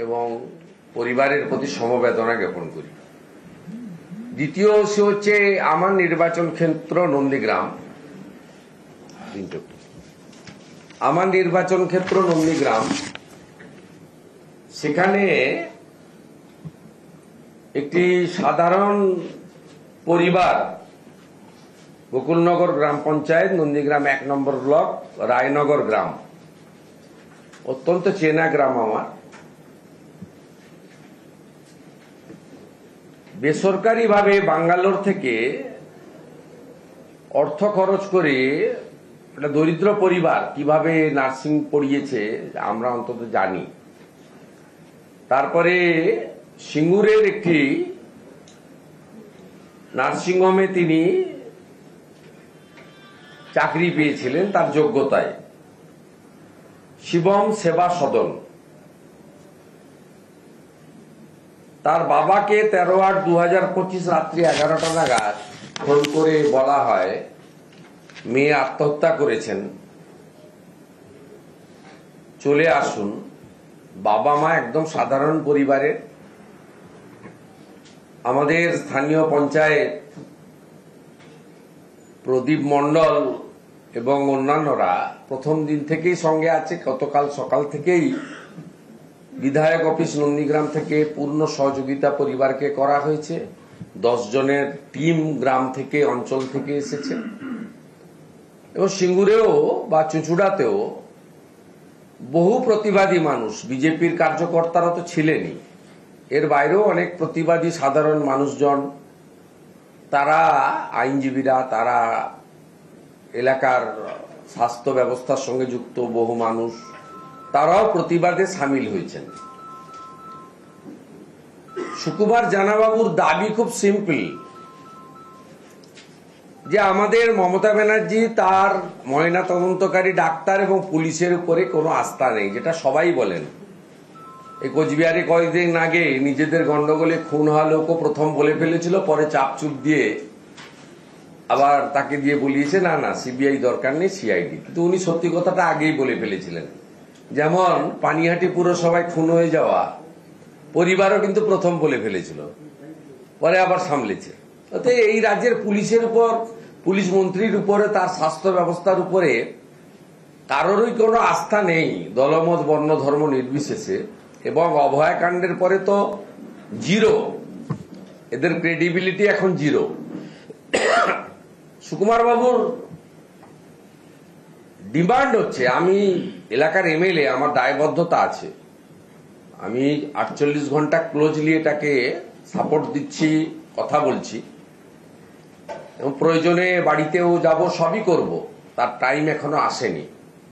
এবং পরিবারের প্রতি সমবেদনা জ্ঞাপন করি। দ্বিতীয় হচ্ছে আমার নির্বাচন ক্ষেত্র নন্দীগ্রাম। আমার নির্বাচন ক্ষেত্র নন্দীগ্রাম, সেখানে একটি সাধারণ পরিবার, গোকুলনগর গ্রাম পঞ্চায়েত, নন্দীগ্রাম 1 নম্বর ব্লক, রায়নগর গ্রাম, অত্যন্ত চেনা গ্রাম আমার। বেসরকারিভাবে বাঙ্গালোর থেকে অর্থ খরচ করে একটা দরিদ্র পরিবার কিভাবে নার্সিং পড়িয়েছে আমরা অন্তত জানি। তারপরে সিঙ্গুরের একটি নার্সিংহোমে তিনি চাকরি পেয়েছিলেন তার যোগ্যতায়, শিবম সেবা সদন। তার বাবাকে 13/8/2025 রাত্রি 11টা নাগাদ ফোন করে বলা হয় মেয়ে আত্মহত্যা করেছেন, চলে আসুন। বাবা মা একদম সাধারণ পরিবারের। আমাদের স্থানীয় পঞ্চায়েত প্রদীপ মণ্ডল এবং অন্যান্যরা প্রথম দিন থেকেই সঙ্গে আছে। গতকাল সকাল থেকেই বিধায়ক অফিস নন্দীগ্রাম থেকে পূর্ণ সহযোগিতা পরিবারকে করা হয়েছে। 10 জনের টিম গ্রাম থেকে, অঞ্চল থেকে এসেছে। এবং সিঙ্গুরেও বা চুঁচুড়াতেও বহু প্রতিবাদী মানুষ, বিজেপির কার্যকর্তারা তো ছিলেনই, এর বাইরেও অনেক প্রতিবাদী সাধারণ মানুষজন, তারা আইনজীবীরা, তারা এলাকার স্বাস্থ্য ব্যবস্থার সঙ্গে যুক্ত বহু মানুষ, তারাও প্রতিবাদে সামিল হয়েছেন। সুকুমার জানাবাবুর দাবি খুব সিম্পল, যে আমাদের মমতা ব্যানার্জি তার ময়না তদন্তকারী ডাক্তার এবং পুলিশের উপরে কোনো আস্থা নেই, যেটা সবাই বলেন। এই কোচবিহারে কয়েকদিন আগে নিজেদের গন্ডগোলে খুন হওয়া লোকও প্রথম বলে ফেলেছিল, পরে চাপচুপ দিয়ে আবার তাকে দিয়ে বলিয়েছে না না সিবিআই দরকার নেই, সিআইডি। কিন্তু উনি সত্যি কথাটা আগেই বলে ফেলেছিলেন। যেমন পানিহাটি পুরসভায় খুন হয়ে যাওয়া পরিবারও কিন্তু প্রথম বলে ফেলেছিল, পরে আবার সামলেছে। অতএব এই রাজ্যের পুলিশের উপর, পুলিশ মন্ত্রীর উপরে, তার স্বাস্থ্য ব্যবস্থার উপরে কারোরই কোনো আস্থা নেই, দলমত বর্ণ ধর্ম নির্বিশেষে। এবং অভয়াকাণ্ডের পরে তো জিরো, এদের ক্রেডিবিলিটি এখন জিরো। সুকুমার বাবুর ডিমান্ড হচ্ছে, আমি এলাকার এমএলএ, আমার দায়বদ্ধতা আছে, আমি 48 ঘন্টা ক্লোজলি এটাকে সাপোর্ট দিচ্ছি, কথা বলছি, এবং প্রয়োজনে বাড়িতেও যাব, সবই করব। তার টাইম এখনো আসেনি।